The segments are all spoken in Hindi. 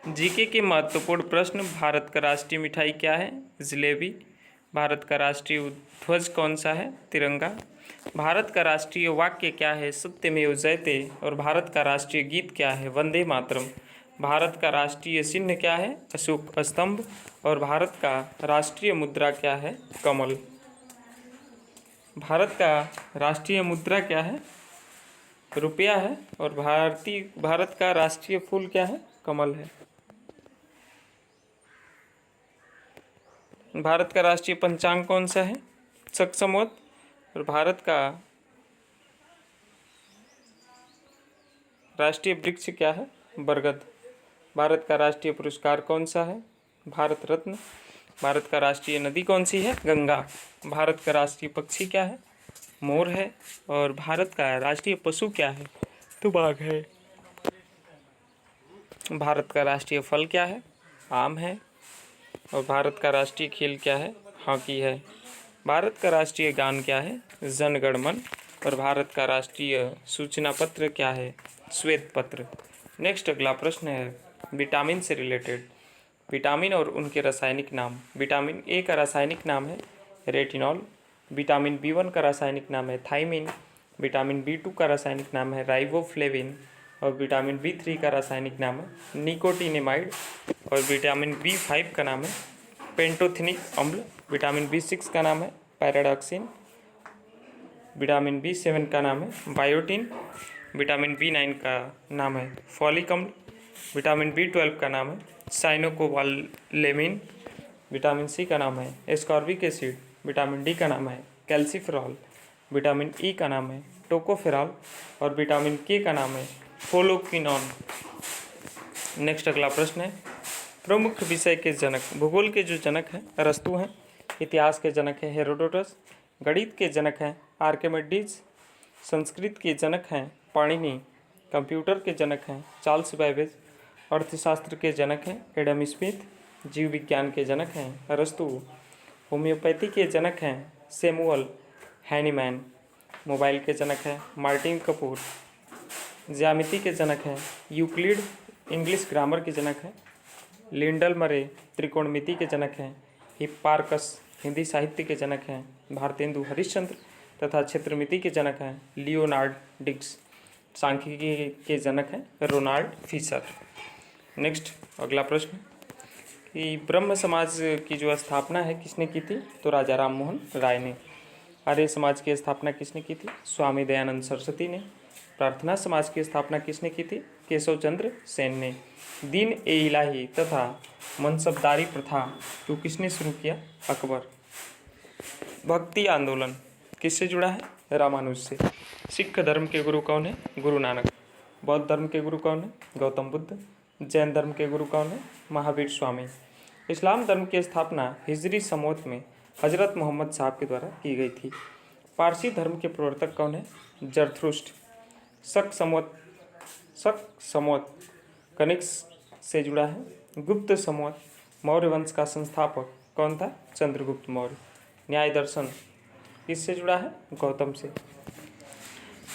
जीके के महत्वपूर्ण प्रश्न। भारत का राष्ट्रीय मिठाई क्या है? जलेबी। भारत का राष्ट्रीय ध्वज कौन सा है? तिरंगा। भारत का राष्ट्रीय वाक्य क्या है? सत्यमेव जयते। और भारत का राष्ट्रीय गीत क्या है? वंदे मातरम। भारत का राष्ट्रीय चिन्ह क्या है? अशोक स्तंभ। और भारत का राष्ट्रीय मुद्रा क्या है? कमल। भारत का राष्ट्रीय मुद्रा क्या है? रुपया है। और भारत का राष्ट्रीय फूल क्या है? कमल है। भारत का राष्ट्रीय पंचांग कौन सा है? शक संवत। और भारत का राष्ट्रीय वृक्ष क्या है? बरगद। भारत का राष्ट्रीय पुरस्कार कौन सा है? भारत रत्न। भारत का राष्ट्रीय नदी कौन सी है? गंगा। भारत का राष्ट्रीय पक्षी क्या है? मोर है। और भारत का राष्ट्रीय पशु क्या है? तो बाघ है। भारत का राष्ट्रीय फल क्या है? आम है। और भारत का राष्ट्रीय खेल क्या है? हॉकी है। भारत का राष्ट्रीय गान क्या है? जन गण मन। और भारत का राष्ट्रीय सूचना पत्र क्या है? श्वेत पत्र। नेक्स्ट अगला प्रश्न है विटामिन से रिलेटेड। विटामिन और उनके रासायनिक नाम। विटामिन ए का रासायनिक नाम है रेटिनॉल। विटामिन बी1 का रासायनिक नाम है थाइमिन। विटामिन बी2 का रासायनिक नाम है राइबोफ्लेविन। और विटामिन बी3 का रासायनिक नाम है निकोटिनेमाइड। और विटामिन बी5 का नाम है पेंटोथेनिक अम्ल। विटामिन बी6 का नाम है पैराडॉक्सिन। विटामिन बी7 का नाम है बायोटिन। विटामिन बी9 का नाम है फॉलिक अम्ल। विटामिन बी12 का नाम है साइनोकोबालेमिन। विटामिन सी का नाम है एस्कॉर्बिक एसिड। विटामिन डी का नाम है कैल्सिफेरॉल। विटामिन ई का नाम है टोकोफेरॉल। और विटामिन के का नाम है फोलोक्विनोन। नेक्स्ट अगला प्रश्न है प्रमुख विषय के जनक। भूगोल के जो जनक हैं अरस्तु हैं। इतिहास के जनक हैं हेरोडोटस। गणित के जनक हैं आर्किमिडीज। संस्कृत के जनक हैं पाणिनि। कंप्यूटर के जनक हैं चार्ल्स बैबेज। अर्थशास्त्र के जनक हैं एडम स्मिथ। जीव विज्ञान के जनक हैं अरस्तु। होम्योपैथी के जनक हैं सैमुअल हैनीमैन। मोबाइल के जनक हैं मार्टिन कपूर। ज्यामिति के जनक हैं यूक्लिड। इंग्लिश ग्रामर के जनक हैं लिंडल मरे। त्रिकोणमिति के जनक हैं हिप्पार्कस। हिंदी साहित्य के जनक हैं भारतेंदु हरिश्चंद्र। तथा क्षेत्रमिति के जनक हैं लियोनार्ड डिग्स। सांख्यिकी के जनक हैं रोनाल्ड फिशर। नेक्स्ट अगला प्रश्न कि ब्रह्म समाज की जो स्थापना है किसने की थी? तो राजा राम मोहन राय ने। आर्य समाज की स्थापना किसने की थी? स्वामी दयानंद सरस्वती ने। प्रार्थना समाज की स्थापना किसने की थी? केशव चंद्र सेन ने। दीन ए इलाही तथा मनसबदारी प्रथा को किसने शुरू किया? अकबर। भक्ति आंदोलन किससे जुड़ा है? रामानुज से। सिख धर्म के गुरु कौन है? गुरु नानक। बौद्ध धर्म के गुरु कौन है? गौतम बुद्ध। जैन धर्म के गुरु कौन है? महावीर स्वामी। इस्लाम धर्म की स्थापना हिजरी संवत में हजरत मोहम्मद साहब के द्वारा की गई थी। पारसी धर्म के प्रवर्तक कौन है? जरथुष्ट। शक संवत कनिष्क से जुड़ा है। गुप्त संवत मौर्य वंश का संस्थापक कौन था? चंद्रगुप्त मौर्य। न्याय दर्शन किससे जुड़ा है? गौतम से।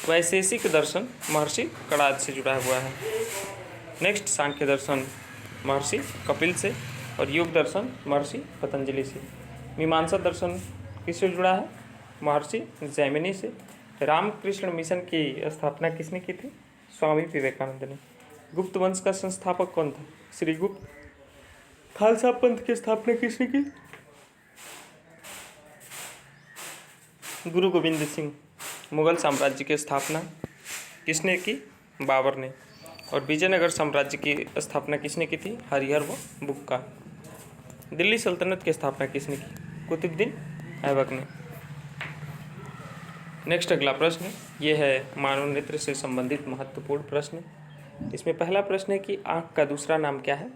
वैशेषिक दर्शन महर्षि कणाद से जुड़ा हुआ है। नेक्स्ट सांख्य दर्शन महर्षि कपिल से। और योग दर्शन महर्षि पतंजलि से। मीमांसा दर्शन किससे जुड़ा है? महर्षि जैमिनी से। रामकृष्ण मिशन की स्थापना किसने की थी? स्वामी विवेकानंद ने। गुप्त वंश का संस्थापक कौन था? श्रीगुप्त। खालसा पंथ की स्थापना किसने की? गुरु गोविंद सिंह। मुगल साम्राज्य की स्थापना किसने की? बाबर ने। और विजयनगर साम्राज्य की स्थापना किसने की थी? हरिहर व बुक्का। दिल्ली सल्तनत की स्थापना किसने की? कुतुबुद्दीन ऐबक ने। नेक्स्ट अगला प्रश्न ये है मानव नेत्र से संबंधित महत्वपूर्ण प्रश्न। इसमें पहला प्रश्न है कि आँख का दूसरा नाम क्या है?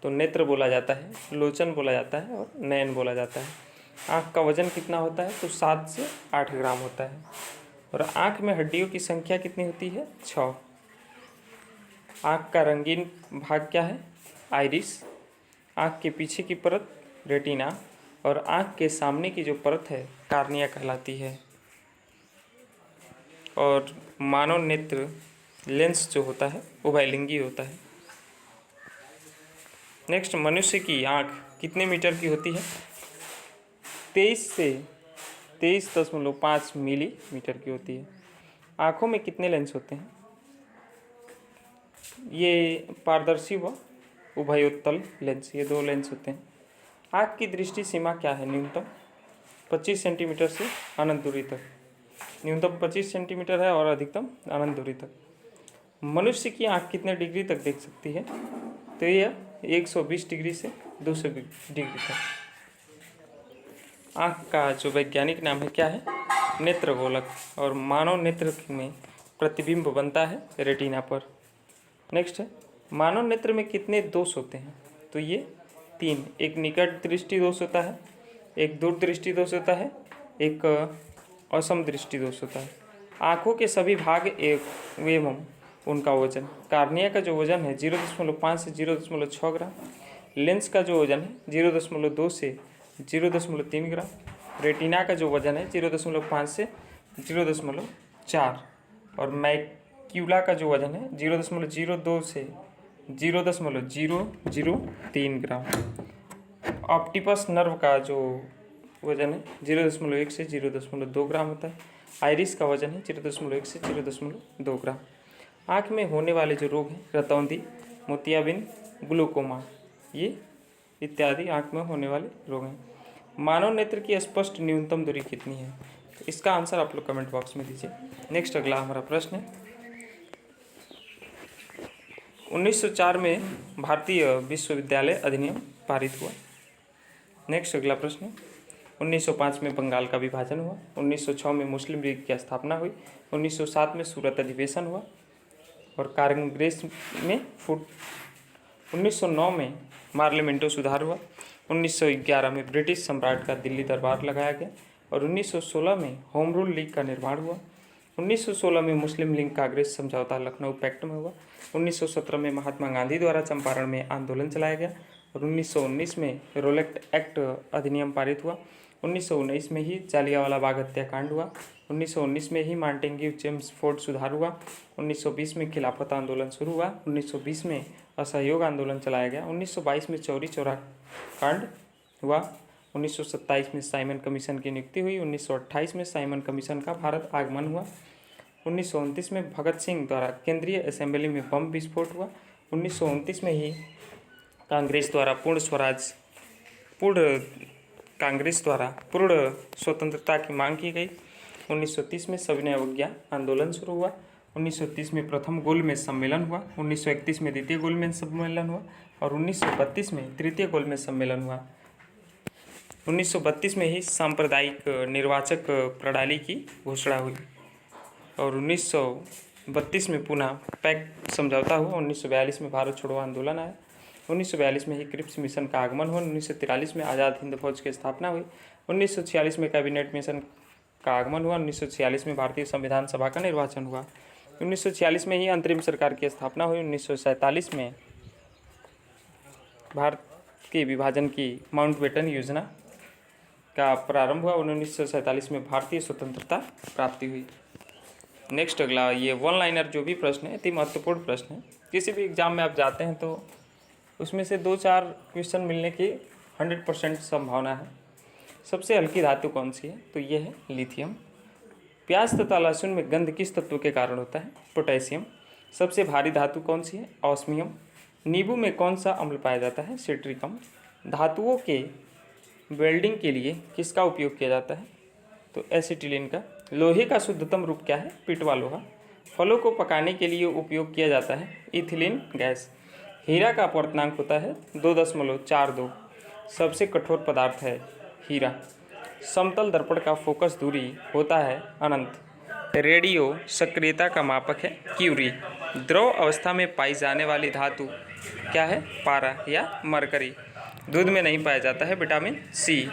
तो नेत्र बोला जाता है, लोचन बोला जाता है और नयन बोला जाता है। आँख का वजन कितना होता है? तो 7 से 8 ग्राम होता है। और आँख में हड्डियों की संख्या कितनी होती है? 6। आँख का रंगीन भाग क्या है? आइरिस। आँख के पीछे की परत रेटिना। और आँख के सामने की जो परत है कार्निया कहलाती है। और मानव नेत्र लेंस जो होता है उभयलिंगी होता है। नेक्स्ट, मनुष्य की आँख कितने मीटर की होती है? 23 से 23.5 मिलीमीटर की होती है। आँखों में कितने लेंस होते हैं? ये पारदर्शी व उभयोत्तल लेंस, ये 2 लेंस होते हैं। आँख की दृष्टि सीमा क्या है? न्यूनतम 25 सेंटीमीटर से अनंत दूरी तक। न्यूनतम 25 सेंटीमीटर है और अधिकतम अनंत दूरी तक। मनुष्य की आँख कितने डिग्री तक देख सकती है? तो यह 120 डिग्री से 220 डिग्री तक। आँख का जो वैज्ञानिक नाम है क्या है? नेत्रगोलक। और मानव नेत्र में प्रतिबिंब बनता है रेटिना पर। नेक्स्ट है, मानव नेत्र में कितने दोष होते हैं? तो ये 3। एक निकट दृष्टि दोष होता है, एक दूर दृष्टि दोष होता है, एक असम दृष्टि दोष होता है। आँखों के सभी भाग एवं उनका वजन। कार्निया का जो वजन है 0.5 से 0.6 ग्राम। लेंस का जो वजन है 0.2 से 0.3 ग्राम। रेटिना का जो वजन है 0.5 से 0.4। और मैक्यूला का जो वजन है 0.02 से 0.003 ग्राम। ऑप्टिपस नर्व का जो वजन है 0.1 से 0.2 ग्राम होता है। आइरिस का वजन है 0.1 से 0.2 ग्राम। आँख में होने वाले जो रोग हैं, रतौंधी, मोतियाबिंद, ग्लूकोमा, ये इत्यादि आँख में होने वाले रोग हैं। मानव नेत्र की स्पष्ट न्यूनतम दूरी कितनी है? तो इसका आंसर आप लोग कमेंट बॉक्स में दीजिए। नेक्स्ट, अगला हमारा प्रश्न है, 1904 में भारतीय विश्वविद्यालय अधिनियम पारित हुआ। नेक्स्ट, अगला प्रश्न है, 1905 में बंगाल का विभाजन हुआ। 1906 में मुस्लिम लीग की स्थापना हुई। 1907 में सूरत अधिवेशन हुआ और कांग्रेस में फुट। 1909 में पार्लियामेंटो सुधार हुआ। 1911 में ब्रिटिश सम्राट का दिल्ली दरबार लगाया गया और 1916 में होम रूल लीग का निर्माण हुआ। 1916 में मुस्लिम लीग कांग्रेस समझौता लखनऊ पैक्ट में हुआ। 1917 में महात्मा गांधी द्वारा चंपारण में आंदोलन चलाया गया और 1919 में रोलेक्ट एक्ट अधिनियम पारित हुआ। 1919 में ही जालियांवाला बाग हत्याकांड हुआ। 1919 में ही मार्टिन चेम्सफोर्ड सुधार हुआ। 1920 में खिलाफत आंदोलन शुरू हुआ। 1920 में असहयोग आंदोलन चलाया गया। 1922 में चौरी चौरा कांड हुआ। 1927 में साइमन कमीशन की नियुक्ति हुई। 1928 में साइमन कमीशन का भारत आगमन हुआ। 1929 में भगत सिंह द्वारा केंद्रीय असेंबली में बम विस्फोट हुआ। 1929 में ही कांग्रेस द्वारा पूर्ण स्वतंत्रता की मांग की गई। 1930 में सविनय अवज्ञा आंदोलन शुरू हुआ। 1930 में प्रथम गोलमेज सम्मेलन हुआ। 1931 में द्वितीय गोलमेज सम्मेलन हुआ और 1932 में तृतीय गोलमेज सम्मेलन हुआ। 1932 में ही सांप्रदायिक निर्वाचक प्रणाली की घोषणा हुई और 1932 में पुनः पैक्ट समझौता हुआ। 1942 में भारत छोड़ो आंदोलन आया। 1942 में ही क्रिप्स मिशन का आगमन हुआ। 1943 में आज़ाद हिंद फौज की स्थापना हुई। 1946 में कैबिनेट मिशन का आगमन हुआ। 1946 में भारतीय संविधान सभा का निर्वाचन हुआ। 1946 में ही अंतरिम सरकार की स्थापना हुई। 1947 में भारत के विभाजन की माउंटबेटन योजना का प्रारंभ हुआ। 1947 में भारतीय स्वतंत्रता प्राप्ति हुई। नेक्स्ट, अगला ये वन लाइनर जो भी प्रश्न है, अति महत्वपूर्ण प्रश्न है। किसी भी एग्जाम में आप जाते हैं तो उसमें से 2-4 क्वेश्चन मिलने की 100% संभावना है। सबसे हल्की धातु कौन सी है? तो ये है लिथियम। प्याज तथा लहसुन में गंध किस तत्व के कारण होता है? पोटेशियम। सबसे भारी धातु कौन सी है? ऑस्मियम। नींबू में कौन सा अम्ल पाया जाता है? सिट्रिक अम्ल। धातुओं के वेल्डिंग के लिए किसका उपयोग किया जाता है? तो एसिटिलीन का। लोहे का शुद्धतम रूप क्या है? पिटवा लोहा। फलों को पकाने के लिए उपयोग किया जाता है इथिलीन गैस। हीरा का अपवर्तनांक होता है 2.42। सबसे कठोर पदार्थ है हीरा। समतल दर्पण का फोकस दूरी होता है अनंत। रेडियो सक्रियता का मापक है क्यूरी। द्रव अवस्था में पाई जाने वाली धातु क्या है? पारा या मरकरी। दूध में नहीं पाया जाता है विटामिन सी।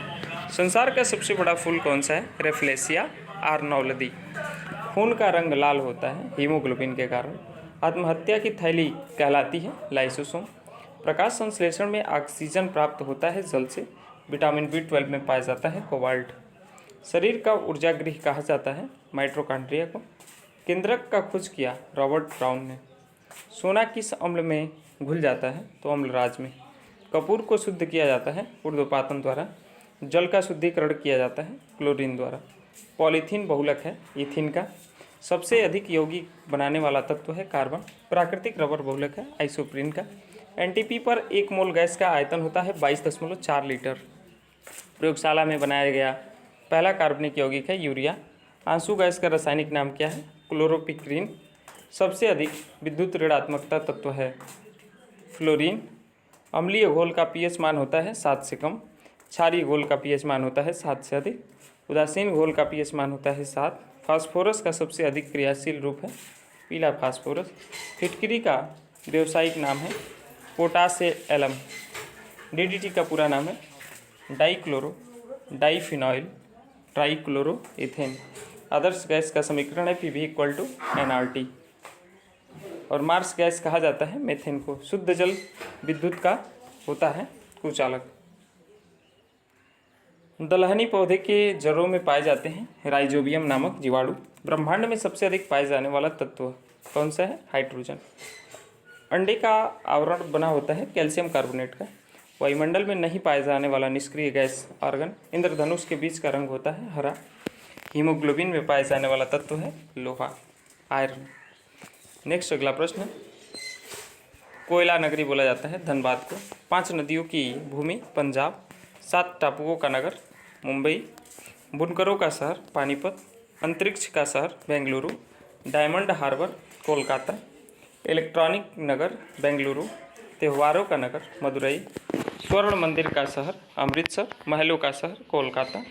संसार का सबसे बड़ा फूल कौन सा है? रेफ्लेसिया आर्नोल्दी। खून का रंग लाल होता है हीमोग्लोबिन के कारण। आत्महत्या की थैली कहलाती है लाइसोसोम। प्रकाश संश्लेषण में ऑक्सीजन प्राप्त होता है जल से। विटामिन B12 में पाया जाता है कोबाल्ट। शरीर का ऊर्जा गृह कहा जाता है माइटोकॉन्ड्रिया को। केंद्रक का खोज किया रॉबर्ट ब्राउन ने। सोना किस अम्ल में घुल जाता है? तो अम्लराज में। कपूर को शुद्ध किया जाता है ऊर्ध्वपातन द्वारा। जल का शुद्धिकरण किया जाता है क्लोरीन द्वारा। पॉलीथीन बहुलक है इथिन का। सबसे अधिक यौगिक बनाने वाला तत्व है कार्बन। प्राकृतिक रबर बहुलक है आइसोप्रीन का। एनटीपी पर 1 मोल गैस का आयतन होता है 22.4 लीटर। प्रयोगशाला में बनाया गया पहला कार्बनिक यौगिक है यूरिया। आंसू गैस का रासायनिक नाम क्या है? क्लोरोपिक्रीन। सबसे अधिक विद्युत ऋणात्मकता तत्व है फ्लोरीन। अम्लीय घोल का पीएच मान होता है 7 से कम। क्षारीय घोल का पीएच मान होता है 7 से अधिक। उदासीन घोल का पीएच मान होता है 7। फास्फोरस का सबसे अधिक क्रियाशील रूप है पीला फास्फोरस। फिटकरी का व्यावसायिक नाम है पोटासियम। डीडीटी का पूरा नाम है डाइक्लोरो डाइफिनॉइल ट्राइक्लोरो इथेन। आदर्श गैस का समीकरण है पीवी इक्वल टू एनआरटी। और मार्स गैस कहा जाता है मेथेन को। शुद्ध जल विद्युत का होता है कुचालक। दलहनी पौधे के जड़ों में पाए जाते हैं राइजोबियम नामक जीवाणु। ब्रह्मांड में सबसे अधिक पाए जाने वाला तत्व कौन सा है? हाइड्रोजन। अंडे का आवरण बना होता है कैल्शियम कार्बोनेट का। वायुमंडल में नहीं पाए जाने वाला निष्क्रिय गैस आर्गन। इंद्रधनुष के बीच का रंग होता है हरा। हीमोग्लोबिन में पाए जाने वाला तत्व है लोहा आयरन। नेक्स्ट अगला प्रश्न। कोयला नगरी बोला जाता है धनबाद को। 5 नदियों की भूमि पंजाब। 7 टापुओं का नगर मुंबई। बुनकरों का शहर पानीपत। अंतरिक्ष का शहर Bengaluru. Diamond Harbour Kolkata. Electronic नगर बेंगलुरु। त्योहारों का नगर मदुरई। स्वर्ण मंदिर का शहर अमृतसर। महलों का शहर कोलकाता।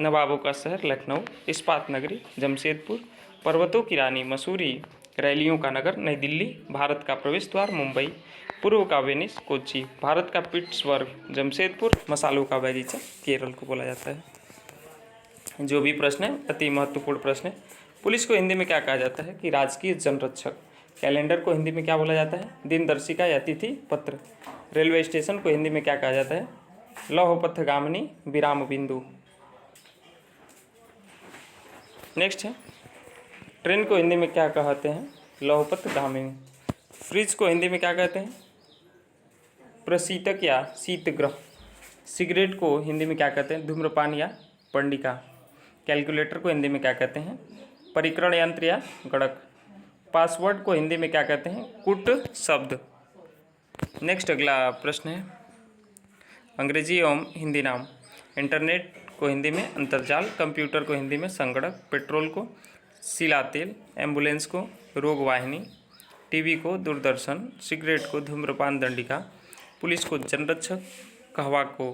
नवाबों का शहर लखनऊ। इस्पात नगरी जमशेदपुर। पर्वतों की रानी मसूरी। रैलियों का नगर नई दिल्ली। भारत का प्रवेश द्वार मुंबई। पूर्व का वेनिस कोच्चि। भारत का पिट्सबर्ग जमशेदपुर। मसालों का बगीचा केरल को बोला जाता है। जो भी प्रश्न है अति महत्वपूर्ण प्रश्न है। पुलिस को हिंदी में क्या कहा जाता है? कि राजकीय जनरक्षक। कैलेंडर को हिंदी में क्या बोला जाता है? दिनदर्शिका या तिथि पत्र। रेलवे स्टेशन को हिंदी में क्या कहा जाता है? लौहपथगामिनी विराम बिंदु। नेक्स्ट है ट्रेन को हिंदी में क्या कहते हैं? लौहपथगामिनी। फ्रिज को हिंदी में क्या कहते हैं? प्रशीतक या शीतगृह। सिगरेट को हिंदी में क्या कहते हैं? धूम्रपान या पंडिका। कैलकुलेटर को हिंदी में क्या कहते हैं? परिकरण यंत्र या गणक। पासवर्ड को हिंदी में क्या कहते हैं? कूट शब्द। नेक्स्ट अगला प्रश्न है अंग्रेजी एवं हिंदी नाम। इंटरनेट को हिंदी में अंतर्जाल। कंप्यूटर को हिंदी में संगणक। पेट्रोल को सिला तेल। एम्बुलेंस को रोगवाहिनी। टीवी को दूरदर्शन। सिगरेट को धूम्रपान दंडिका। पुलिस को जनरक्षक। कहवा को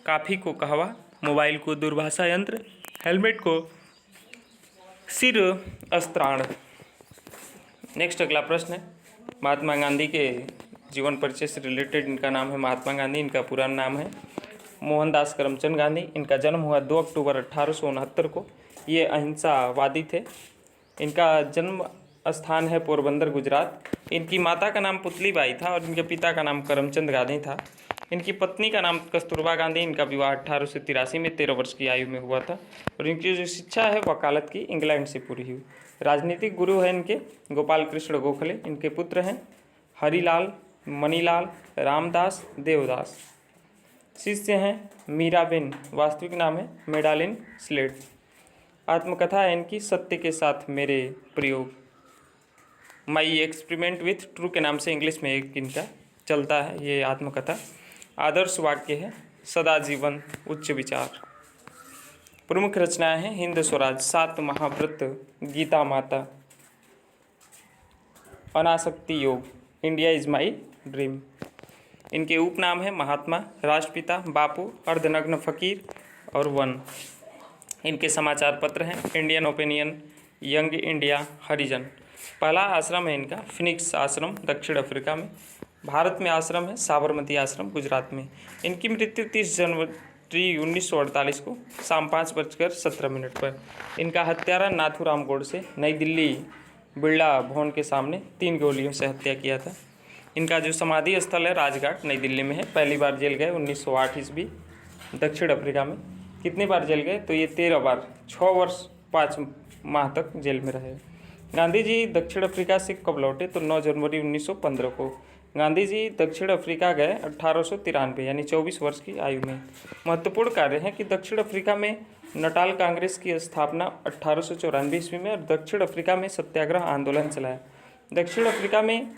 काफ़ी को कहवा। मोबाइल को दूरभाषा यंत्र। हेलमेट को सिर अस्त्राण। नेक्स्ट अगला प्रश्न है महात्मा गांधी के जीवन परिचय से रिलेटेड। इनका नाम है महात्मा गांधी। इनका पूरा नाम है मोहनदास करमचंद गांधी। इनका जन्म हुआ 2 अक्टूबर 1869 को। ये अहिंसावादी थे। इनका जन्म स्थान है पोरबंदर गुजरात। इनकी माता का नाम पुतलीबाई था और इनके पिता का नाम करमचंद गांधी था। इनकी पत्नी का नाम कस्तूरबा गांधी। इनका विवाह 1883 में 13 वर्ष की आयु में हुआ था। और इनकी जो शिक्षा है वकालत की इंग्लैंड से पूरी हुई। राजनीतिक गुरु हैं इनके गोपाल कृष्ण गोखले। इनके पुत्र हैं हरिलाल, मणिलाल, रामदास, देवदास। शिष्य हैं मीराबेन। वास्तविक नाम है मेडालिन स्लेट। आत्मकथा है इनकी सत्य के साथ मेरे प्रयोग। माई एक्सपेरिमेंट विथ ट्रू के नाम से इंग्लिश में एक इनका चलता है ये आत्मकथा। आदर्श वाक्य है सदा जीवन उच्च विचार। प्रमुख रचनाएं हैं हिंद स्वराज, 7 महाव्रत, गीता माता, अनासक्ति योग, इंडिया इज माई ड्रीम। इनके उपनाम है महात्मा, राष्ट्रपिता, बापू, अर्धनग्न फकीर और वन। इनके समाचार पत्र हैं इंडियन ओपिनियन, यंग इंडिया, हरिजन। पहला आश्रम है इनका फिनिक्स आश्रम दक्षिण अफ्रीका में। भारत में आश्रम है साबरमती आश्रम गुजरात में। इनकी मृत्यु 30 जनवरी 1948 को शाम 5:17 पर। इनका हत्यारा नाथूराम गोडसे नई दिल्ली बिरला भवन के सामने 3 गोलियों से हत्या किया था। इनका जो समाधि स्थल है राजघाट नई दिल्ली में है। पहली बार जेल गए 1908 ईस्वी दक्षिण अफ्रीका में। कितनी बार जेल गए? तो ये 13 बार, 6 वर्ष 5 माह तक जेल में रहे। गांधी जी दक्षिण अफ्रीका से कब लौटे? तो 9 जनवरी 1915 को। गांधी जी दक्षिण अफ्रीका गए 1893 यानी 24 वर्ष की आयु में। महत्वपूर्ण कार्य है कि दक्षिण अफ्रीका में नटाल कांग्रेस की स्थापना 1894 ईस्वी में और दक्षिण अफ्रीका में सत्याग्रह आंदोलन चलाया। दक्षिण अफ्रीका में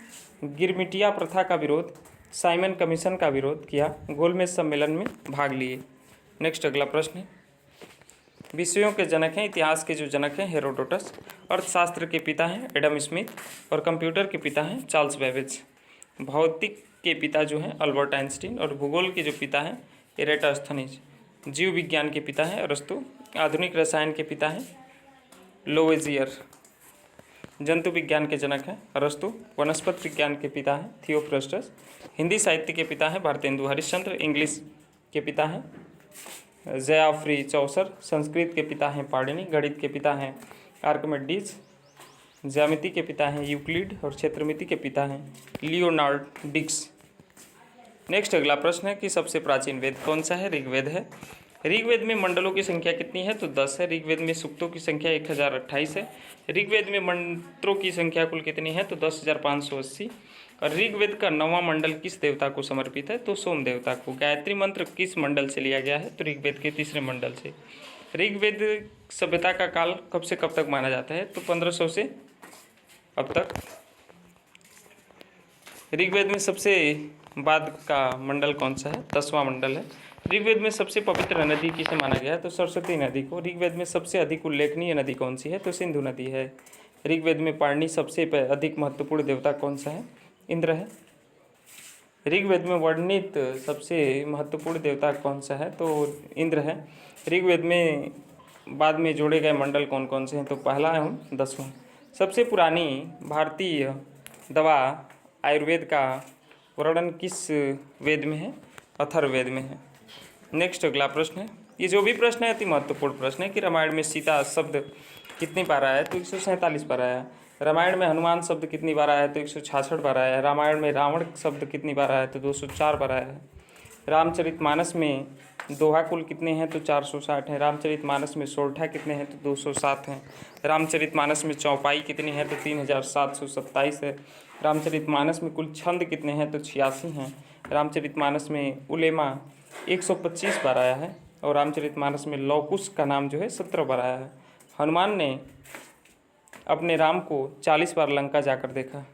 गिरमिटिया प्रथा का विरोध, साइमन कमीशन का विरोध किया, गोलमेज सम्मेलन में भाग लिए। नेक्स्ट अगला प्रश्न है, विषयों के जनक हैं, इतिहास के जो जनक हैं हेरोडोटस, अर्थशास्त्र के पिता हैं एडम स्मिथ और कंप्यूटर के पिता हैं चार्ल्स बेबेज। भौतिक के पिता जो हैं अल्बर्ट आइंस्टीन और भूगोल के जो पिता हैं एरेटास्थनीज। जीव विज्ञान के पिता हैं अरस्तु। आधुनिक रसायन के पिता हैं लोवेजियर। जंतु विज्ञान के जनक हैं अरस्तु। वनस्पति विज्ञान के पिता हैं थियोफ्रस्टस। हिंदी साहित्य के पिता हैं भारतेंदु हरिश्चंद्र। इंग्लिश के पिता हैं जयाफ्री चौसर। संस्कृत के पिता हैं पाणिनि। गणित के पिता हैं आर्किमिडीज। ज्यामिति के पिता हैं यूक्लिड और क्षेत्रमिति के पिता हैं लियोनार्ड डिक्स। नेक्स्ट अगला प्रश्न है कि सबसे प्राचीन वेद कौन सा है? ऋग्वेद है। ऋग्वेद में मंडलों की संख्या कितनी है? तो 10 है। ऋग्वेद में सूक्तों की संख्या 1028 है। ऋग्वेद में मंत्रों की संख्या कुल कितनी है? तो 10,580। और ऋग्वेद का 9वां मंडल किस देवता को समर्पित है? तो सोम देवता को। गायत्री मंत्र किस मंडल से लिया गया है? तो ऋग्वेद के 3रे मंडल से। ऋग्वेद सभ्यता का काल कब से कब तक माना जाता है? तो 1500 से अब तक। ऋग्वेद में सबसे बाद का मंडल कौन सा है? 10वां मंडल है। ऋग्वेद में सबसे पवित्र नदी किसे माना गया है? तो सरस्वती नदी को। ऋग्वेद में सबसे अधिक उल्लेखनीय नदी कौन सी है? तो सिंधु नदी है। ऋग्वेद में पाणिनि सबसे अधिक महत्वपूर्ण देवता कौन सा है? इंद्र है। ऋग्वेद में वर्णित सबसे महत्वपूर्ण देवता कौन सा है? तो इंद्र है। ऋग्वेद में बाद में जोड़े गए मंडल कौन कौन से हैं? तो पहला एवं 10वां। सबसे पुरानी भारतीय दवा आयुर्वेद का वर्णन किस वेद में है? अथर्ववेद में है। नेक्स्ट अगला प्रश्न है, ये जो भी प्रश्न है अति महत्वपूर्ण प्रश्न है कि रामायण में सीता शब्द कितनी बार आया है? तो 147 बार आया है। रामायण में हनुमान शब्द कितनी बार आया है? तो 166 बार आया है। रामायण में रावण शब्द कितनी बार आया है? तो 204 बार आया है। रामचरितमानस में दोहा कुल कितने हैं? तो 460 हैं। रामचरितमानस में सोरठा कितने हैं? तो 207 हैं। रामचरितमानस में चौपाई कितनी है? तो 3727 है। रामचरितमानस में कुल छंद कितने हैं? तो 86 हैं। रामचरितमानस में उलेमा 125 बार आया है और रामचरितमानस में लवकुश का नाम जो है 17 बार आया है। हनुमान ने अपने राम को 40 बार लंका जाकर देखा।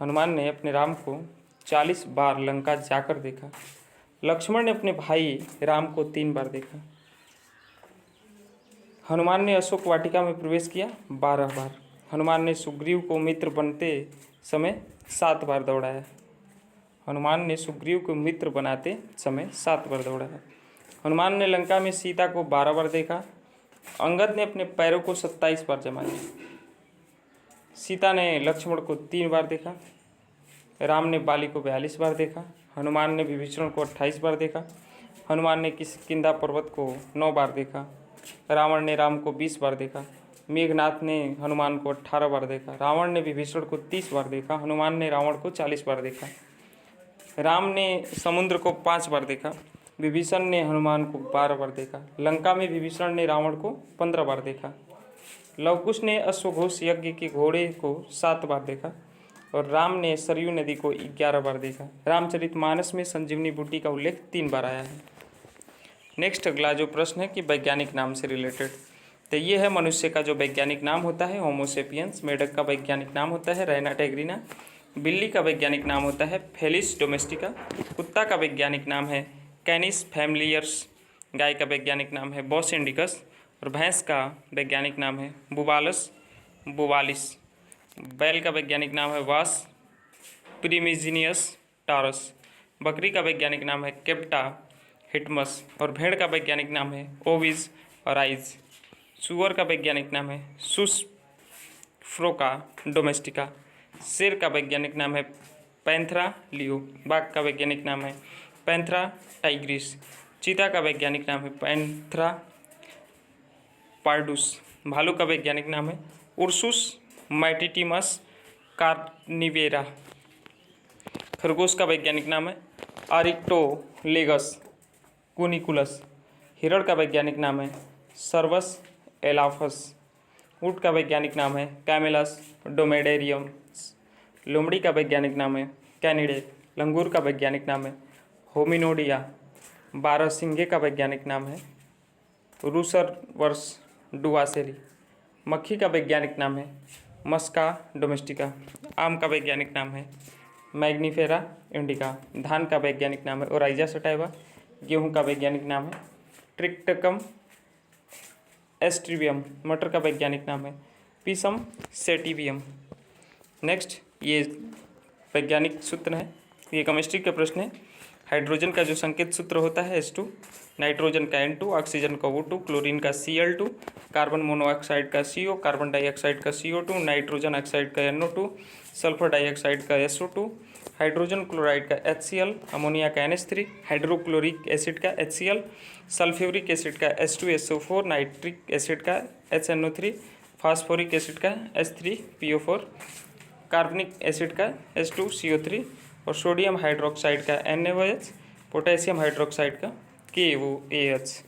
हनुमान ने अपने राम को 40 बार लंका जाकर देखा। लक्ष्मण ने अपने भाई राम को 3 बार देखा। हनुमान ने अशोक वाटिका में प्रवेश किया 12 बार। हनुमान ने सुग्रीव को मित्र बनते समय 7 बार दौड़ाया। हनुमान ने सुग्रीव को मित्र बनाते समय 7 बार दौड़ाया। हनुमान ने लंका में सीता को 12 बार देखा। अंगद ने अपने पैरों को 27 बार जमाया। सीता ने लक्ष्मण को 3 बार देखा। राम ने बाली को 42 बार देखा। हनुमान ने विभीषण को 28 बार देखा। हनुमान ने किष्किंधा पर्वत को 9 बार देखा। रावण ने राम को 20 बार देखा। मेघनाथ ने हनुमान को 18 बार देखा। रावण ने विभीषण को 30 बार देखा। हनुमान ने रावण को 40 बार देखा। राम ने समुद्र को 5 बार देखा। विभीषण ने हनुमान को 12 बार देखा। लंका में विभीषण ने रावण को 15 बार देखा। लवकुश ने अश्वघोष यज्ञ के घोड़े को 7 बार देखा और राम ने सरयू नदी को 11 बार देखा। रामचरितमानस में संजीवनी बूटी का उल्लेख 3 बार आया है। नेक्स्ट अगला जो प्रश्न है कि वैज्ञानिक नाम से रिलेटेड, तो ये है मनुष्य का जो वैज्ञानिक नाम होता है होमोसेपियंस। मेढक का वैज्ञानिक नाम होता है रैना टेग्रिना। बिल्ली का वैज्ञानिक नाम होता है फेलिस डोमेस्टिका। कुत्ता का वैज्ञानिक नाम है कैनिस फैमिलियर्स। गाय का वैज्ञानिक नाम है बॉस इंडिकस और भैंस का वैज्ञानिक नाम है बुबालस बुबालिस। बैल का वैज्ञानिक नाम है वास प्रीमिजिनियस टारस। बकरी का वैज्ञानिक नाम है केप्टा हिटमस और भेड़ का वैज्ञानिक नाम है ओविस और आइज। सुअर का वैज्ञानिक नाम है सुस फ्रोका डोमेस्टिका। शेर का वैज्ञानिक नाम है पैंथरा लियो। बाघ का वैज्ञानिक नाम है पैंथरा टाइग्रिस। चीता का वैज्ञानिक नाम है पैंथरा पार्डुस। भालू का वैज्ञानिक नाम है उर्सुस मैटिटिमस कार्निवेरा। खरगोश का वैज्ञानिक नाम है आरिक्टोलेगस कुनिकुलस। हिरण का वैज्ञानिक नाम है सर्वस एलाफस। ऊँट का वैज्ञानिक नाम है कैमेलस डोमेडेरियम। लोमड़ी का वैज्ञानिक नाम है कैनिडे। लंगूर का वैज्ञानिक नाम है होमिनोडिया। बारहसिंगे का वैज्ञानिक नाम है रूसरवर्स डुआसेरी। मक्खी का वैज्ञानिक नाम है मस्का डोमेस्टिका। आम का वैज्ञानिक नाम है मैग्नीफेरा इंडिका। धान का वैज्ञानिक नाम है ओराइजा सटाइवा। गेहूं का वैज्ञानिक नाम है ट्रिक्टकम एस्ट्रीबियम। मटर का वैज्ञानिक नाम है पीसम सेटिवियम। नेक्स्ट ये वैज्ञानिक सूत्र है, ये केमिस्ट्री का प्रश्न है। हाइड्रोजन का जो संकेत सूत्र होता है H2, नाइट्रोजन का N2, ऑक्सीजन का O2, क्लोरीन का Cl2, कार्बन मोनोऑक्साइड का CO, कार्बन डाइऑक्साइड का CO2, नाइट्रोजन ऑक्साइड का NO2, सल्फर डाइऑक्साइड का SO2, हाइड्रोजन क्लोराइड का HCl, अमोनिया का NH3, हाइड्रोक्लोरिक एसिड का HCl, सल्फ्यूरिक एसिड का H2SO4, नाइट्रिक एसिड का HNO3, फास्फोरिक एसिड का H3PO4, कार्बनिक एसिड का H2CO3 और सोडियम हाइड्रोक्साइड का NaOH, पोटेशियम हाइड्रोक्साइड का KOAH।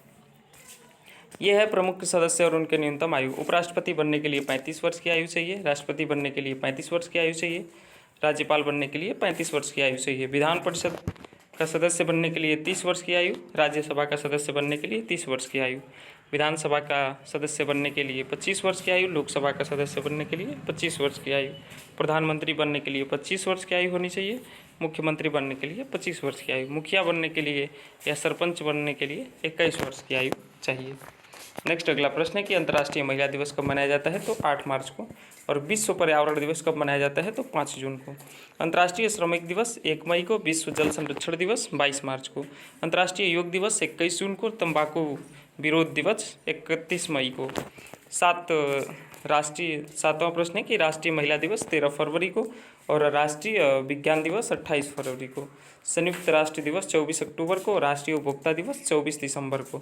ये है प्रमुख सदस्य और उनके न्यूनतम आयु। उपराष्ट्रपति बनने के लिए 35 वर्ष की आयु चाहिए, राष्ट्रपति बनने के लिए 35 वर्ष की आयु चाहिए, राज्यपाल बनने के लिए 35 वर्ष की आयु चाहिए। विधान परिषद का सदस्य बनने के लिए 30 वर्ष की आयु, राज्यसभा का सदस्य बनने के लिए 30 वर्ष की आयु, विधानसभा का सदस्य बनने के लिए 25 वर्ष की आयु, लोकसभा का सदस्य बनने के लिए 25 वर्ष की आयु, प्रधानमंत्री बनने के लिए 25 वर्ष की आयु होनी चाहिए, मुख्यमंत्री बनने के लिए 25 वर्ष की आयु, मुखिया बनने के लिए या सरपंच बनने के लिए 21 वर्ष की आयु चाहिए। नेक्स्ट अगला प्रश्न है कि अंतर्राष्ट्रीय महिला दिवस कब मनाया जाता है, तो 8 मार्च को। और विश्व पर्यावरण दिवस कब मनाया जाता है, तो 5 जून को। अंतर्राष्ट्रीय श्रमिक दिवस 1 मई को, विश्व जल संरक्षण दिवस 22 मार्च को, अंतर्राष्ट्रीय योग दिवस 21 जून को, तंबाकू विरोध दिवस 31 मई को। सातवां प्रश्न है कि राष्ट्रीय महिला दिवस 13 फरवरी को और राष्ट्रीय विज्ञान दिवस 28 फरवरी को, संयुक्त राष्ट्र दिवस 24 अक्टूबर को, राष्ट्रीय उपभोक्ता दिवस 24 दिसंबर को,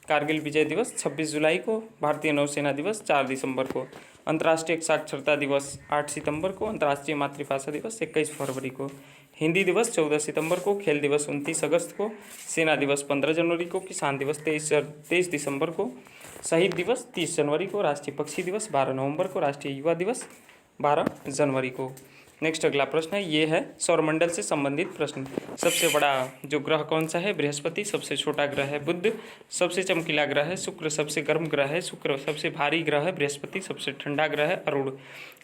कारगिल विजय दिवस 26 जुलाई को, भारतीय नौसेना दिवस 4 दिसंबर को, अंतर्राष्ट्रीय साक्षरता दिवस 8 सितंबर को, अंतर्राष्ट्रीय मातृभाषा दिवस 21 फरवरी को, हिंदी दिवस 14 सितंबर को, खेल दिवस 29 अगस्त को, सेना दिवस 15 जनवरी को, किसान दिवस 23 दिसंबर को, शहीद दिवस 30 जनवरी को, राष्ट्रीय पक्षी दिवस 12 नवंबर को, राष्ट्रीय युवा दिवस 12 जनवरी को। नेक्स्ट अगला प्रश्न है, ये है सौरमंडल से संबंधित प्रश्न। सबसे बड़ा जो ग्रह कौन सा है, बृहस्पति। सबसे छोटा ग्रह है बुध। सबसे चमकीला ग्रह है शुक्र। सबसे गर्म ग्रह है शुक्र। सबसे भारी ग्रह है बृहस्पति। सबसे ठंडा ग्रह है अरुण।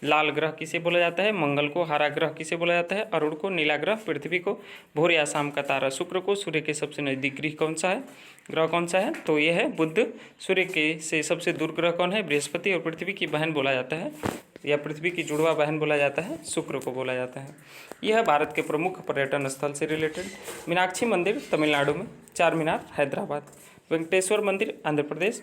लाल ग्रह किसे बोला जाता है, मंगल को। हरा ग्रह किसे बोला जाता है, अरुण को। नीला ग्रह पृथ्वी को। भोर या शाम का तारा शुक्र को। सूर्य के सबसे नजदीक ग्रह कौन सा है, ग्रह कौन सा है, तो यह है बुध। सूर्य के से सबसे दूर ग्रह कौन है, बृहस्पति। और पृथ्वी की बहन बोला जाता है या पृथ्वी की जुड़वा बहन बोला जाता है, शुक्र को बोला जाता है। यह है भारत के प्रमुख पर्यटन स्थल से रिलेटेड। मीनाक्षी मंदिर तमिलनाडु में, चार मीनार हैदराबाद, वेंकटेश्वर मंदिर आंध्र प्रदेश,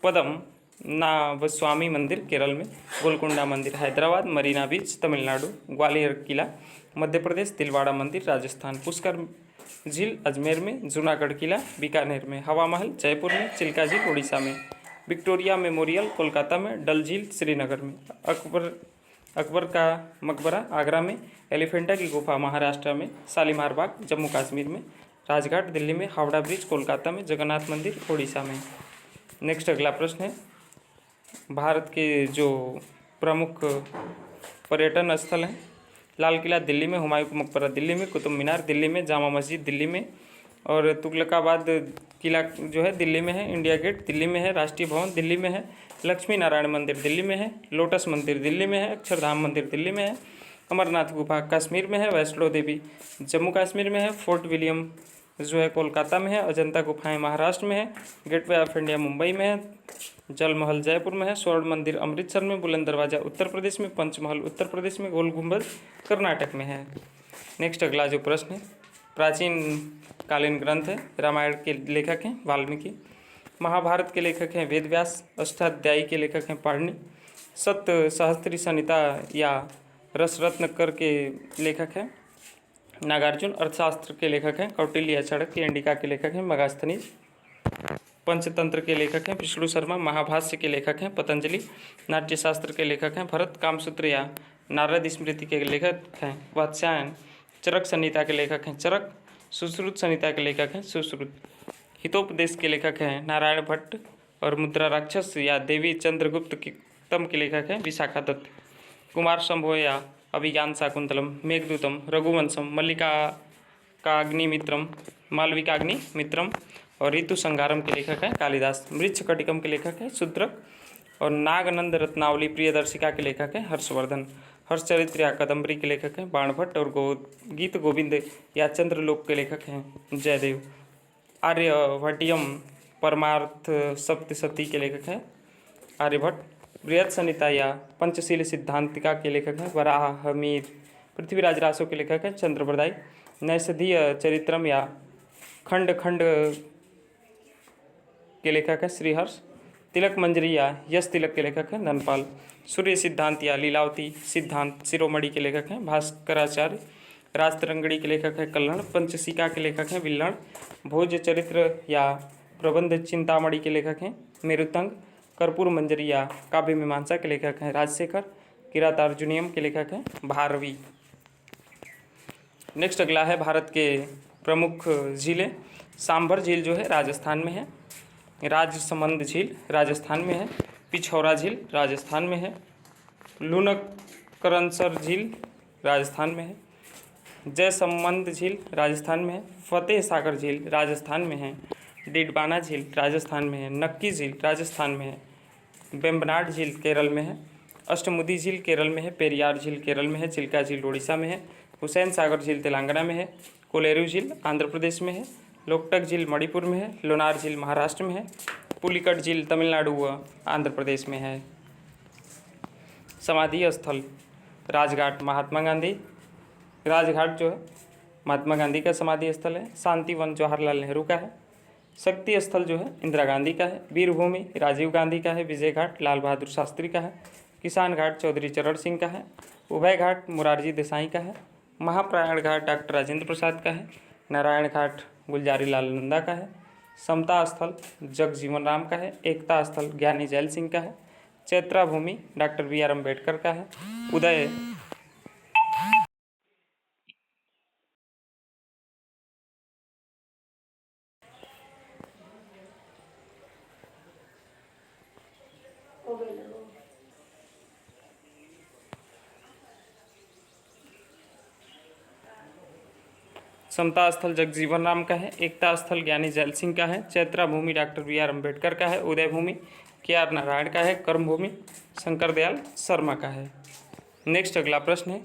पद्मनाभस्वामी मंदिर केरल में, गोलकुंडा मंदिर हैदराबाद, मरीना बीच तमिलनाडु, ग्वालियर किला मध्य प्रदेश, तिलवाड़ा मंदिर राजस्थान, पुष्कर झील अजमेर में, जूनागढ़ किला बीकानेर में, हवा महल जयपुर में, चिल्का झील उड़ीसा में, विक्टोरिया मेमोरियल कोलकाता में, डल झील श्रीनगर में, अकबर का मकबरा आगरा में, एलिफेंटा की गुफा महाराष्ट्र में, शालीमार बाग जम्मू कश्मीर में, राजघाट दिल्ली में, हावड़ा ब्रिज कोलकाता में, जगन्नाथ मंदिर उड़ीसा में। नेक्स्ट अगला प्रश्न है, भारत के जो प्रमुख पर्यटन स्थल हैं, लाल किला दिल्ली में, हुमायूं का मकबरा दिल्ली में, कुतुब मीनार दिल्ली में, जामा मस्जिद दिल्ली में, और तुगलकाबाद किला जो है दिल्ली में है, इंडिया गेट दिल्ली में है, राष्ट्रीय भवन दिल्ली में है, लक्ष्मी नारायण मंदिर दिल्ली में है, लोटस मंदिर दिल्ली में है, अक्षरधाम मंदिर दिल्ली में है, अमरनाथ गुफा कश्मीर में है, वैष्णो देवी जम्मू कश्मीर में है, फोर्ट विलियम जो है कोलकाता में है, अजंता गुफाएं महाराष्ट्र में है, गेटवे ऑफ इंडिया मुंबई में है, जल महल जयपुर में है, स्वर्ण मंदिर अमृतसर में, बुलंद दरवाजा उत्तर प्रदेश में, पंचमहल उत्तर प्रदेश में, गोल गुंबद कर्नाटक में है। नेक्स्ट अगला जो प्रश्न है, प्राचीन कालीन ग्रंथ है, रामायण के लेखक हैं वाल्मीकि, महाभारत के लेखक हैं वेदव्यास, अष्टाध्यायी के लेखक हैं पाणिनि, सप्त सहस्त्री संहिता या रसरत्नकर के लेखक हैं नागार्जुन, अर्थशास्त्र के लेखक हैं कौटिल्य, चाणक्य, इंडिका के लेखक हैं मगास्थनीज, पंचतंत्र के लेखक हैं विष्णु शर्मा, महाभाष्य के लेखक हैं पतंजलि, नाट्यशास्त्र के लेखक हैं भरत, कामसूत्र या नारद स्मृति के लेखक हैं वात्स्यायन, चरक संहिता के लेखक हैं चरक, सुश्रुत संहिता के लेखक हैं सुश्रुत, हितोपदेश के लेखक हैं नारायण भट्ट, और मुद्रा राक्षस या देवी चंद्रगुप्त के लेखक हैं विशाखा दत्त, कुमार शंभो या अभिज्ञान शाकुंतलम, मेघदूतम, रघुवंशम, मल्लिका का अग्निमित्रम, मालविकाग्निमित्रम और ऋतु संहारम के लेखक हैं कालिदास। मृच्छकटिकम के लेखक हैं शूद्रक और नागनंद रत्नावली प्रियदर्शिका के लेखक हैं हर्षवर्धन। हर्षचरित्र या कदम्बरी के लेखक हैं बाणभट्ट और गीत गोविंद या चंद्रलोक के लेखक हैं जयदेव। आर्यभट्टियम परमार्थ सप्तशती के लेखक हैं आर्यभट्ट। बृहत संहिता या पंचशील सिद्धांतिका के लेखक हैं वराहमिहिर। पृथ्वीराज रासो के लेखक हैं चंद्रप्रदाय। नैषधीय चरित्रम या खंड खंड के लेखक हैं श्रीहर्ष। तिलक मंजरी या यश तिलक के लेखक हैं धनपाल। सूर्य सिद्धांत या लीलावती सिद्धांत शिरोमणि के लेखक हैं भास्कराचार्य। राजतरंगड़ी के लेखक हैं कल्हण। पंचशिका के लेखक हैं विल्लण। भोज चरित्र या प्रबंध चिंतामणि के लेखक हैं मेरुतंग। कर्पूर मंजरी या काव्य मीमांसा के लेखक हैं राजशेखर। किरातार्जुनियम के लेखक हैं भारवी। नेक्स्ट अगला है भारत के प्रमुख झीलें। सांभर झील जो है राजस्थान में है। राजसमंद झील राजस्थान में है। पिछौरा झील राजस्थान में है। लूनकरनसर झील राजस्थान में है। जयसमंद झील राजस्थान में है। फतेह सागर झील राजस्थान में है। डिडबाना झील राजस्थान में है। नक्की झील राजस्थान में है। बेम्बनाड झील केरल में है। अष्टमुदी झील केरल में है। पेरियार झील केरल में है। चिल्का झील उड़ीसा में है। हुसैन सागर झील तेलंगाना में है। कोलेरू झील आंध्र प्रदेश में है। लोकटक झील मणिपुर में है। लोनार झील महाराष्ट्र में है। पुलिकट झील तमिलनाडु व आंध्र प्रदेश में है। समाधि स्थल राजघाट महात्मा गांधी। राजघाट जो है महात्मा गांधी का समाधि स्थल है। शांतिवन जवाहरलाल नेहरू का है। शक्ति स्थल जो है इंदिरा गांधी का है। वीरभूमि राजीव गांधी का है। विजय घाट लाल बहादुर शास्त्री का है। किसान घाट चौधरी चरण सिंह का है। उभय घाट मुरारजी देसाई का है। महाप्रायण घाट डॉक्टर राजेंद्र प्रसाद का है। नारायण घाट गुलजारी लाल नंदा का है। समता स्थल जगजीवन राम का है। एकता स्थल ज्ञानी जैल सिंह का है। चैत्रा भूमि डॉक्टर बी आर अम्बेडकर का है। उदय समता स्थल जगजीवन राम का है। एकता स्थल ज्ञानी जैल सिंह का है। चैत्रा भूमि डॉक्टर बी आर अम्बेडकर का है। उदय भूमि के आर नारायण का है। कर्म भूमि शंकर दयाल शर्मा का है। नेक्स्ट अगला प्रश्न है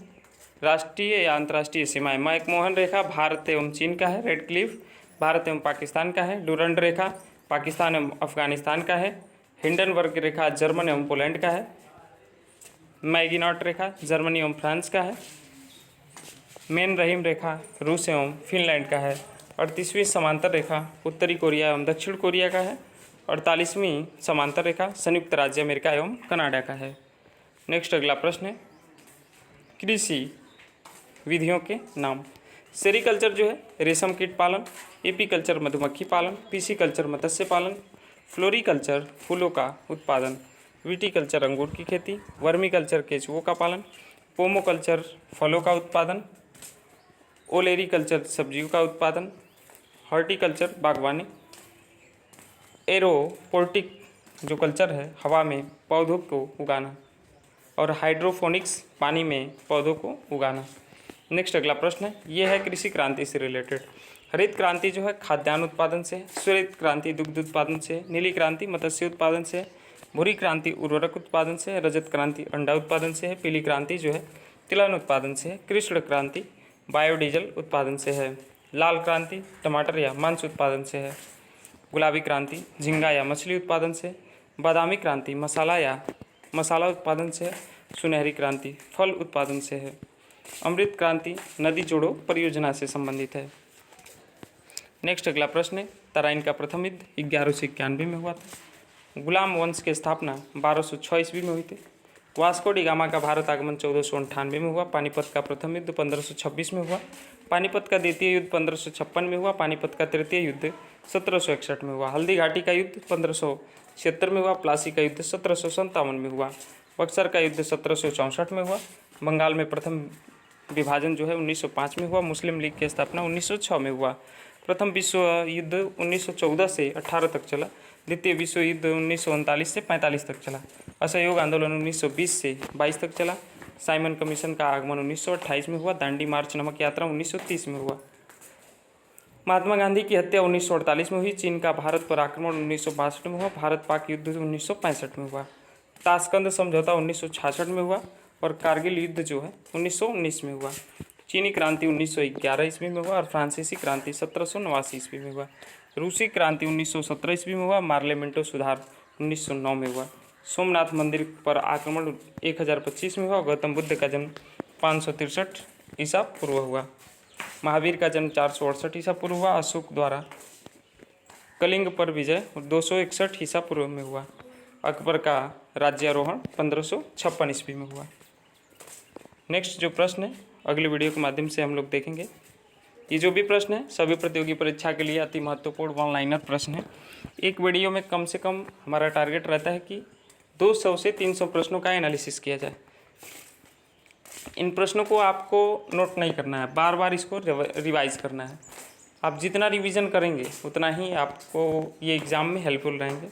राष्ट्रीय या अंतर्राष्ट्रीय सीमाएं। मैकमोहन रेखा भारत एवं चीन का है। रेड क्लिफ भारत एवं पाकिस्तान का है। डूरंड रेखा पाकिस्तान एवं अफगानिस्तान का है। हिंडनबर्ग रेखा जर्मन एवं पोलैंड का है। मैगिनॉट रेखा जर्मनी एवं फ्रांस का है। मेन रहीम रेखा रूस एवं फिनलैंड का है। 38वीं समांतर रेखा उत्तरी कोरिया एवं दक्षिण कोरिया का है। 48वीं समांतर रेखा संयुक्त राज्य अमेरिका एवं कनाडा का है। नेक्स्ट अगला प्रश्न है कृषि विधियों के नाम। सेरीकल्चर जो है रेशम कीट पालन। एपीकल्चर मधुमक्खी पालन। पीसीकल्चर मत्स्य पालन। फ्लोरीकल्चर फूलों का उत्पादन। विटीकल्चर अंगूर की खेती। वर्मीकल्चर केचुओं का पालन। पोमोकल्चर फलों का उत्पादन। ओलेरीकल्चर सब्जियों का उत्पादन। हॉर्टिकल्चर बागवानी। एरोपोर्टिक जो कल्चर है हवा में पौधों को उगाना। और हाइड्रोफोनिक्स पानी में पौधों को उगाना। नेक्स्ट अगला प्रश्न है ये है कृषि क्रांति से रिलेटेड। हरित क्रांति जो है खाद्यान्न उत्पादन से है। श्वेत क्रांति दुग्ध उत्पादन से है। नीली क्रांति मत्स्य उत्पादन से है। भूरी क्रांति उर्वरक उत्पादन से है। रजत क्रांति अंडा उत्पादन से है। पीली क्रांति जो है तिलहन उत्पादन से है। कृष्ण क्रांति बायोडीजल उत्पादन से है। लाल क्रांति टमाटर या मांस उत्पादन से है। गुलाबी क्रांति झींगा या मछली उत्पादन से। बादामी क्रांति मसाला या मसाला उत्पादन से है। सुनहरी क्रांति फल उत्पादन से है। अमृत क्रांति नदी जोड़ो परियोजना से संबंधित है। नेक्स्ट अगला प्रश्न है तराइन का प्रथम युद्ध 1191 में हुआ था। गुलाम वंश की स्थापना 1206 ईस्वी में हुई थी। वास्को डी गामा का भारत आगमन 1498 में हुआ। पानीपत का प्रथम युद्ध 1526 में हुआ। पानीपत का द्वितीय युद्ध 1556 में हुआ। पानीपत का तृतीय युद्ध 1761 में हुआ। हल्दी घाटी का युद्ध 1576 में हुआ। प्लासी का युद्ध 1757 में हुआ। बक्सर का युद्ध 1764 में हुआ। बंगाल में प्रथम विभाजन जो है 1905 में हुआ। मुस्लिम लीग की स्थापना 1906 में हुआ। प्रथम विश्व युद्ध 1914 से 18 तक चला। द्वितीय विश्व युद्ध 1939 से 45 तक चला। असहयोग आंदोलन 1920 से 22 तक चला। साइमन कमीशन का आगमन 1928 में हुआ। दांडी मार्च नमक यात्रा 1930 में हुआ। महात्मा गांधी की हत्या 1948 में हुई। चीन का भारत पर आक्रमण 1962 में हुआ। भारत पाक युद्ध 1965 में हुआ। ताशकंद समझौता 1966 में हुआ। और कारगिल युद्ध जो है 1919 में हुआ। चीनी क्रांति 1911 ईस्वी में हुआ और फ्रांसीसी क्रांति 1789 ईस्वी में हुआ। रूसी क्रांति 1917 ईस्वी में हुआ। मार्लेमेंटो सुधार 1909 में हुआ। सोमनाथ मंदिर पर आक्रमण 1025 में हुआ। गौतम बुद्ध का जन्म 563 ईसा पूर्व हुआ। महावीर का जन्म 468 ईसा पूर्व हुआ। अशोक द्वारा कलिंग पर विजय 261 ईसा पूर्व में हुआ। अकबर का राज्यारोहण 1556 ईस्वी में हुआ। नेक्स्ट जो प्रश्न है अगले वीडियो के माध्यम से हम लोग देखेंगे। ये जो भी प्रश्न है सभी प्रतियोगी परीक्षा के लिए अति महत्वपूर्ण वन लाइनर प्रश्न है। एक वीडियो में कम से कम हमारा टारगेट रहता है कि 200 से 300 प्रश्नों का एनालिसिस किया जाए। इन प्रश्नों को आपको नोट नहीं करना है, बार बार इसको रिवाइज करना है। आप जितना रिवीजन करेंगे उतना ही आपको ये एग्ज़ाम में हेल्पफुल रहेंगे।